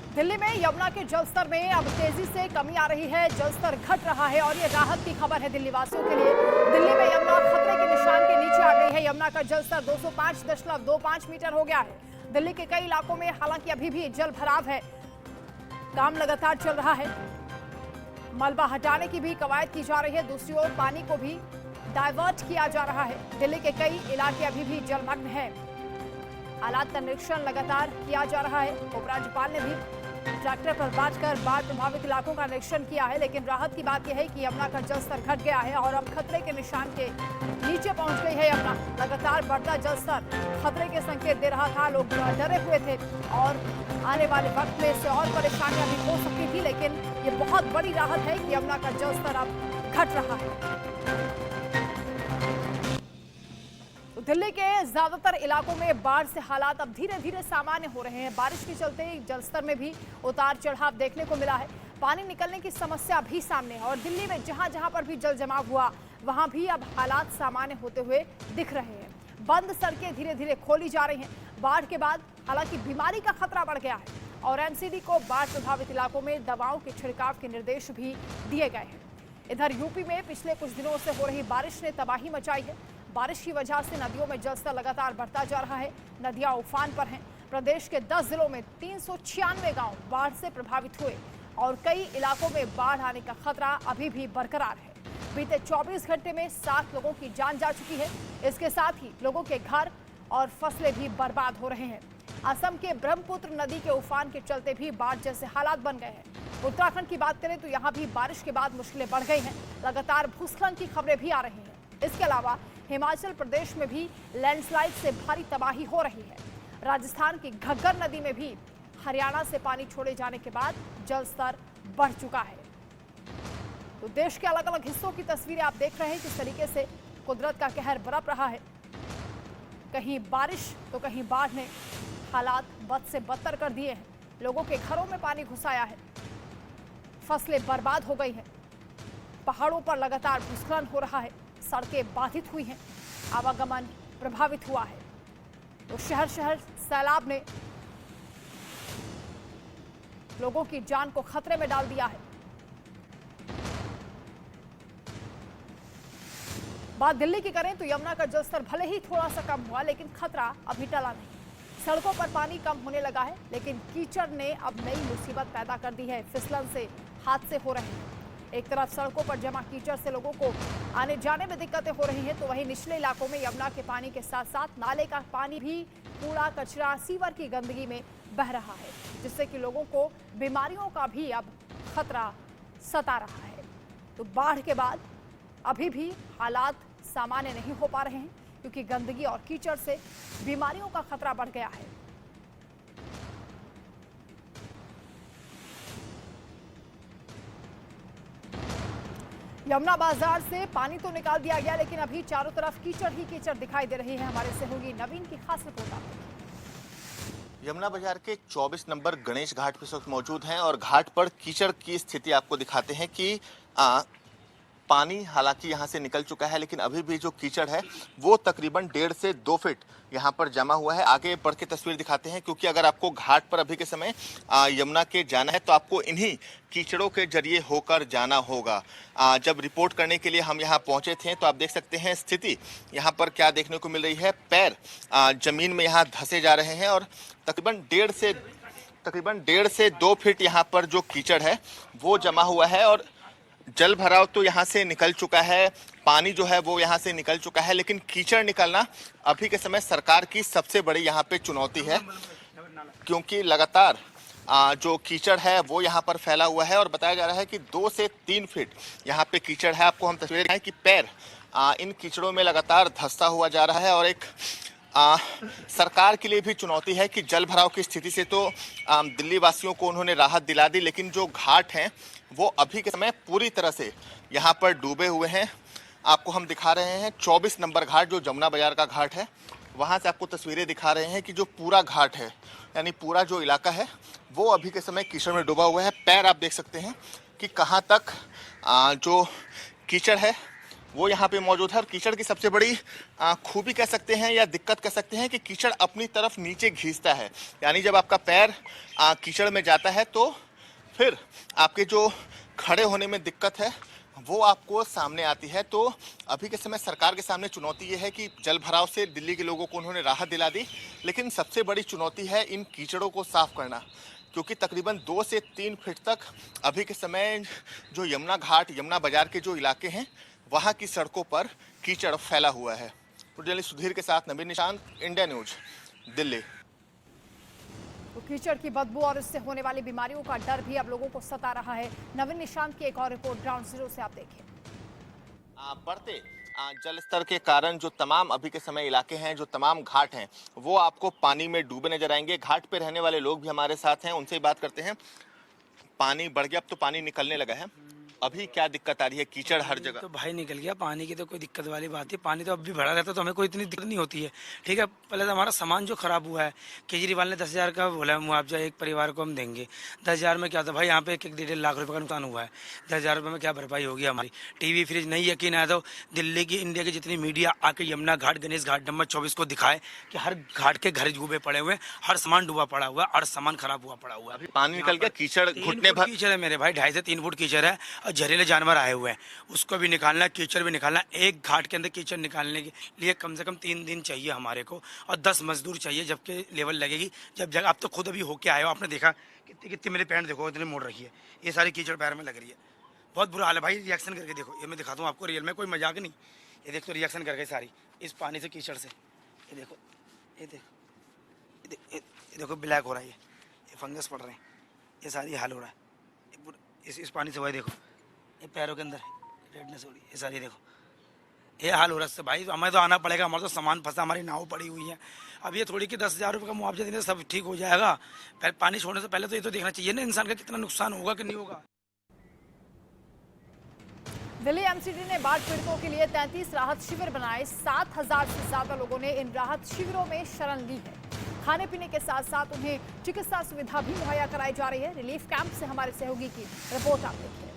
दिल्ली में यमुना के जलस्तर में अब तेजी से कमी आ रही है, जलस्तर घट रहा है और ये राहत की खबर है दिल्ली वासियों के लिए। दिल्ली में यमुना खतरे के निशान के नीचे आ गई है। यमुना का जलस्तर 205.25 मीटर हो गया है। दिल्ली के कई इलाकों में हालांकि अभी भी जल भराव है, काम लगातार चल रहा है। मलबा हटाने की भी कवायद की जा रही है। दूसरी ओर पानी को भी डाइवर्ट किया जा रहा है। दिल्ली के कई इलाके अभी भी जलमग्न है। हालात का निरीक्षण लगातार किया जा रहा है। उपराज्यपाल ने भी ट्रैक्टर पर बैठकर बाढ़ प्रभावित इलाकों का निरीक्षण किया है। लेकिन राहत की बात यह है कि यमुना का जलस्तर घट गया है और अब खतरे के निशान के नीचे पहुंच गई है यमुना। लगातार बढ़ता जलस्तर खतरे के संकेत दे रहा था। लोग डरे हुए थे और आने वाले वक्त में इससे और परेशानियां भी हो सकती थी, लेकिन ये बहुत बड़ी राहत है कि यमुना का जलस्तर अब घट रहा है। दिल्ली के ज्यादातर इलाकों में बाढ़ से हालात अब धीरे धीरे सामान्य हो रहे हैं। बारिश के चलते जलस्तर में भी उतार चढ़ाव देखने को मिला है। पानी निकलने की समस्या भी सामने है और दिल्ली में जहां जहां पर भी जल जमाव हुआ वहां भी अब हालात सामान्य होते हुए दिख रहे हैं। बंद सड़कें धीरे धीरे खोली जा रही हैं। बाढ़ के बाद हालांकि बीमारी का खतरा बढ़ गया है और एमसीडी को बाढ़ प्रभावित इलाकों में दवाओं के छिड़काव के निर्देश भी दिए गए हैं। इधर यूपी में पिछले कुछ दिनों से हो रही बारिश ने तबाही मचाई है। बारिश की वजह से नदियों में जलस्तर लगातार बढ़ता जा रहा है। नदियां उफान पर हैं। प्रदेश के 10 जिलों में 396 गांव बाढ़ से प्रभावित हुए और कई इलाकों में बाढ़ आने का खतरा अभी भी बरकरार है। बीते 24 घंटे में 7 लोगों की जान जा चुकी है। इसके साथ ही लोगों के घर और फसलें भी बर्बाद हो रहे हैं। असम के ब्रह्मपुत्र नदी के उफान के चलते भी बाढ़ जैसे हालात बन गए हैं। उत्तराखंड की बात करें तो यहाँ भी बारिश के बाद मुश्किलें बढ़ गई हैं। लगातार भूस्खलन की खबरें भी आ रही हैं। इसके अलावा हिमाचल प्रदेश में भी लैंडस्लाइड से भारी तबाही हो रही है। राजस्थान की घग्गर नदी में भी हरियाणा से पानी छोड़े जाने के बाद जलस्तर बढ़ चुका है। तो देश के अलग अलग हिस्सों की तस्वीरें आप देख रहे हैं किस तरीके से कुदरत का कहर बरप रहा है। कहीं बारिश तो कहीं बाढ़ ने हालात बद से बदतर कर दिए हैं। लोगों के घरों में पानी घुस आया है, फसलें बर्बाद हो गई हैं, पहाड़ों पर लगातार भूस्खलन हो रहा है, सड़कें बाधित हुई हैं, आवागमन प्रभावित हुआ है। तो शहर शहर सैलाब ने लोगों की जान को खतरे में डाल दिया है। बात दिल्ली की करें तो यमुना का जलस्तर भले ही थोड़ा सा कम हुआ, लेकिन खतरा अभी टला नहीं। सड़कों पर पानी कम होने लगा है, लेकिन कीचड़ ने अब नई मुसीबत पैदा कर दी है। फिसलन से हादसे हो रहे हैं। एक तरफ सड़कों पर जमा कीचड़ से लोगों को आने जाने में दिक्कतें हो रही हैं, तो वहीं निचले इलाकों में यमुना के पानी के साथ साथ नाले का पानी भी कूड़ा कचरा सीवर की गंदगी में बह रहा है, जिससे कि लोगों को बीमारियों का भी अब खतरा सता रहा है। तो बाढ़ के बाद अभी भी हालात सामान्य नहीं हो पा रहे हैं, क्योंकि गंदगी और कीचड़ से बीमारियों का खतरा बढ़ गया है। यमुना बाजार से पानी तो निकाल दिया गया, लेकिन अभी चारों तरफ कीचड़ ही कीचड़ दिखाई दे रही है। हमारे सहयोगी नवीन की खास रिपोर्ट। यमुना बाजार के 24 नंबर गणेश घाट पर इस वक्त मौजूद हैं और घाट पर कीचड़ की स्थिति आपको दिखाते हैं कि पानी हालांकि यहां से निकल चुका है, लेकिन अभी भी जो कीचड़ है वो तकरीबन 1.5 से 2 फीट यहां पर जमा हुआ है। आगे बढ़ के तस्वीर दिखाते हैं, क्योंकि अगर आपको घाट पर अभी के समय यमुना के जाना है तो आपको इन्हीं कीचड़ों के जरिए होकर जाना होगा। जब रिपोर्ट करने के लिए हम यहाँ पहुंचे थे तो आप देख सकते हैं स्थिति यहाँ पर क्या देखने को मिल रही है। पैर जमीन में यहाँ धंसे जा रहे हैं और तकरीबन 1.5 से 2 फीट यहाँ पर जो कीचड़ है वो जमा हुआ है और जल भराव तो यहाँ से निकल चुका है, पानी जो है वो यहाँ से निकल चुका है, लेकिन कीचड़ निकलना अभी के समय सरकार की सबसे बड़ी यहाँ पे चुनौती है, क्योंकि लगातार जो कीचड़ है वो यहाँ पर फैला हुआ है और बताया जा रहा है कि 2 से 3 फीट यहाँ पे कीचड़ है। आपको हम तस्वीरें दिखाएं कि पैर इन कीचड़ों में लगातार धंसता हुआ जा रहा है और एक सरकार के लिए भी चुनौती है कि जल भराव की स्थिति से तो दिल्ली वासियों को उन्होंने राहत दिला दी, लेकिन जो घाट हैं वो अभी के समय पूरी तरह से यहाँ पर डूबे हुए हैं। आपको हम दिखा रहे हैं 24 नंबर घाट जो जमुना बाजार का घाट है, वहाँ से आपको तस्वीरें दिखा रहे हैं कि जो पूरा घाट है यानी पूरा जो इलाका है वो अभी के समय कीचड़ में डूबा हुआ है। पैर आप देख सकते हैं कि कहाँ तक जो कीचड़ है वो यहाँ पे मौजूद है। और कीचड़ की सबसे बड़ी खूबी कह सकते हैं या दिक्कत कह सकते हैं कि कीचड़ अपनी तरफ नीचे खींचता है, यानी जब आपका पैर कीचड़ में जाता है तो फिर आपके जो खड़े होने में दिक्कत है वो आपको सामने आती है। तो अभी के समय सरकार के सामने चुनौती ये है कि जल भराव से दिल्ली के लोगों को उन्होंने राहत दिला दी, लेकिन सबसे बड़ी चुनौती है इन कीचड़ों को साफ करना, क्योंकि तकरीबन 2 से 3 फीट तक अभी के समय जो यमुना घाट, यमुना बाजार के जो इलाके हैं वहाँ की सड़कों पर कीचड़ फैला हुआ है। जर्नलिस्ट सुधीर के साथ नवीन निशांत, इंडिया न्यूज, दिल्ली। तो कीचड़ की बदबू और इससे होने वाली बीमारियों का डर भी अब लोगों को सता रहा है। नवीन निशांत की एक और रिपोर्ट ग्राउंड जीरो से आप देखिए। बढ़ते जल स्तर के कारण जो तमाम अभी के समय इलाके हैं, जो तमाम घाट हैं, वो आपको पानी में डूबे नजर आएंगे। घाट पे रहने वाले लोग भी हमारे साथ हैं, उनसे बात करते हैं। पानी बढ़ गया, अब तो पानी निकलने लगा है, अभी क्या दिक्कत आ रही है? कीचड़ हर जगह। तो भाई निकल गया, पानी की तो कोई दिक्कत वाली बात है। पानी तो अब भी भरा रहता तो हमें कोई इतनी दिक्कत नहीं होती है। ठीक है, पहले तो हमारा सामान जो खराब हुआ है, केजरीवाल ने 10,000 का बोला है मुआवजा, एक परिवार को हम देंगे। 10,000 में क्या था भाई, यहाँ पे 1-1.5 लाख रुपए का नुकसान हुआ है। 10,000 रुपये में क्या भरपाई होगी हमारी? टीवी फ्रिज नहीं यकीन आया तो दिल्ली की, इंडिया की जितनी मीडिया आके यमुना घाट, गणेश घाट नंबर 24 को दिखाए कि हर घाट के घर डूबे पड़े हुए, हर सामान डूबा पड़ा हुआ, हर सामान खराब हुआ पड़ा हुआ है। पानी निकल गया, कीचड़ घुटने भर कीचड़ है मेरे भाई, 2.5 से 3 फुट कीचड़ है और जहरीले जानवर आए हुए हैं, उसको भी निकालना, कीचड़ भी निकालना। एक घाट के अंदर कीचड़ निकालने के लिए कम से कम 3 दिन चाहिए हमारे को और 10 मजदूर चाहिए, जबकि लेवल लगेगी जब जगह। आप तो खुद अभी होके आए हो, आपने देखा कितनी कितनी मेरी पैंट देखो इतनी मोड़ रखी है, ये सारी कीचड़ पैर में लग रही है। बहुत बुरा हाल है भाई, रिएक्शन करके देखो, ये मैं दिखाता हूँ आपको रियल में, कोई मजाक नहीं। ये देखो रिएक्शन करके सारी इस पानी से, कीचड़ से, ये देखो, ये देखो, ये देखो ब्लैक हो रहा है, ये फंगस पड़ रहे हैं, ये सारी हाल हो रहा है इस पानी से। वही देखो ये पैरों के अंदर रेडनेस हो रही है, ये सारी देखो, ये हाल हो रहा है भाई। हमें तो आना पड़ेगा, हमारा तो सामान फंसा, हमारी नाव पड़ी हुई है। अब ये थोड़ी कि 10,000 रुपये का मुआवजा देने से सब ठीक हो जाएगा। पहले पानी छोड़ने से पहले तो ये तो देखना चाहिए ना इंसान का कितना नुकसान होगा कि नहीं होगा। दिल्ली एमसीडी ने बाढ़ पीड़ितों के लिए 33 राहत शिविर बनाए। 7,000 से ज्यादा लोगों ने इन राहत शिविरों में शरण ली है। खाने पीने के साथ साथ उन्हें चिकित्सा सुविधा भी मुहैया कराई जा रही है। रिलीफ कैंप से हमारे सहयोगी की रिपोर्ट आप देखिए।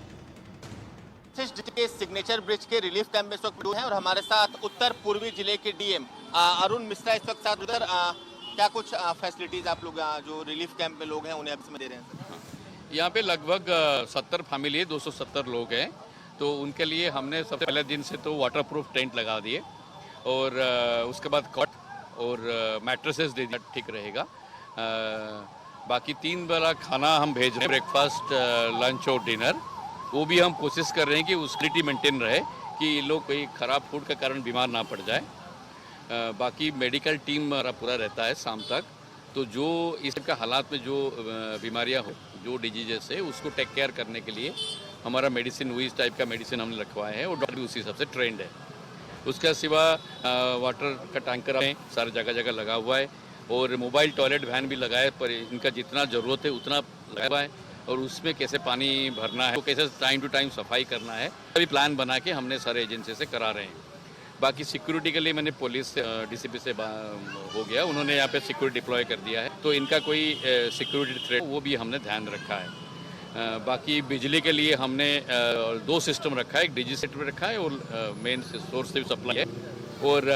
के सिग्नेचर ब्रिज के रिलीफ कैंप में इस वक्त हैं और हमारे साथ उत्तर पूर्वी जिले के डीएम अरुण मिश्रा इस वक्त साथ। उधर क्या कुछ फैसिलिटीज आप लोग जो रिलीफ कैंप में लोग हैं उन्हें अभी दे रहे हैं? यहाँ पे लगभग 70 फैमिली है, 270 लोग हैं। तो उनके लिए हमने सबसे पहले दिन से तो वाटर प्रूफ टेंट लगा दिए और उसके बाद कॉट और मैट्रेसेस दे दिया, ठीक रहेगा। बाकी 3 वाला खाना हम भेज रहे हैं, ब्रेकफास्ट, लंच और डिनर। वो भी हम कोशिश कर रहे हैं कि उस क्वालिटी मेंटेन रहे कि लोग कोई ख़राब फूड के कारण बीमार ना पड़ जाए। बाकी मेडिकल टीम हमारा पूरा रहता है शाम तक। तो जो इस तरह का हालात में जो बीमारियां हो, जो डिजीजेस है, उसको टेक केयर करने के लिए हमारा मेडिसिन, वही इस टाइप का मेडिसिन हमने रखवाया है और डॉक्टर भी उसी हिसाब से ट्रेंड है। उसके सिवा वाटर का टैंकर सारी जगह जगह लगा हुआ है और मोबाइल टॉयलेट वैन भी लगाए, पर इनका जितना ज़रूरत है उतना लगा हुआ है और उसमें कैसे पानी भरना है, तो कैसे टाइम टू टाइम सफाई करना है, अभी प्लान बना के हमने सारे एजेंसी से करा रहे हैं। बाकी सिक्योरिटी के लिए मैंने पुलिस डीसीपी से हो गया, उन्होंने यहाँ पे सिक्योरिटी डिप्लॉय कर दिया है, तो इनका कोई सिक्योरिटी थ्रेट वो भी हमने ध्यान रखा है। बाकी बिजली के लिए हमने 2 सिस्टम रखा है, एक डीजी सेट में रखा है और मेन सोर्स से भी सप्लाई है। और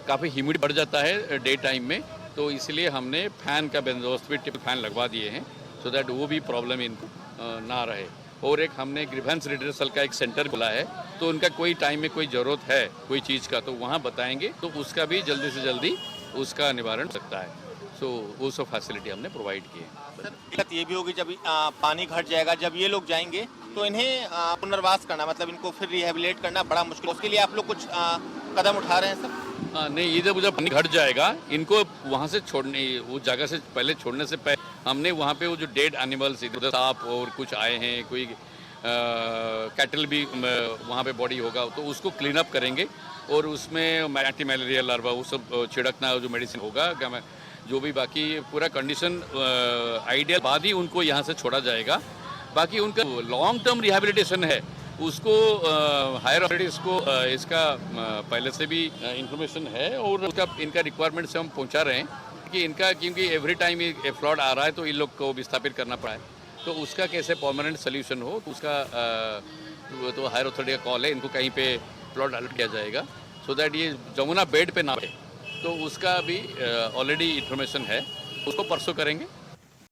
काफ़ी ह्यूमिडिटी बढ़ जाता है डे टाइम में, तो इसलिए हमने फैन का बंदोबस्त भी, टिप फैन लगवा दिए हैं, सो दैट वो भी प्रॉब्लम इनको ना रहे। और एक हमने ग्रीवेंस रिड्रेसल का एक सेंटर खोला है, तो उनका कोई टाइम में कोई ज़रूरत है कोई चीज़ का तो वहाँ बताएंगे, तो उसका भी जल्दी से जल्दी उसका निवारण हो सकता है। सो वो सब फैसिलिटी हमने प्रोवाइड की है। सर, दिक्कत ये भी होगी जब पानी घट जाएगा, जब ये लोग जाएंगे तो इन्हें पुनर्वास करना, मतलब इनको फिर रिहेबिलिटेट करना बड़ा मुश्किल, उसके लिए आप लोग कुछ कदम उठा रहे हैं सर? नहीं, ये जब पानी घट जाएगा इनको वहाँ से छोड़ने, वो जगह से पहले छोड़ने से पहले हमने वहाँ पे वो जो डेड एनिमल्स, इधर सांप और कुछ आए हैं, कोई कैटल भी वहाँ पे बॉडी होगा, तो उसको क्लीन अप करेंगे और उसमें एंटी मलेरिया लार्वा वो सब छिड़कना, जो मेडिसिन होगा, जो भी बाकी पूरा कंडीशन आइडियल बाद ही उनको यहाँ से छोड़ा जाएगा। बाकी उनका लॉन्ग टर्म रिहेबिलिटेशन है, उसको हायर अथॉरिटीज को इसका पहले से भी इंफॉर्मेशन है और उसका इनका रिक्वायरमेंट से हम पहुंचा रहे हैं कि इनका, क्योंकि एवरी टाइम ये फ्लड आ रहा है तो इन लोग को विस्थापित करना पड़ा है, तो उसका कैसे परमानेंट सोल्यूशन हो, तो उसका तो हायर अथॉरिटी का कॉल है, इनको कहीं पे प्लॉट अलर्ट किया जाएगा सो दैट ये जमुना बेड पे ना रहे। तो उसका भी ऑलरेडी इंफॉर्मेशन है, उसको परसों करेंगे।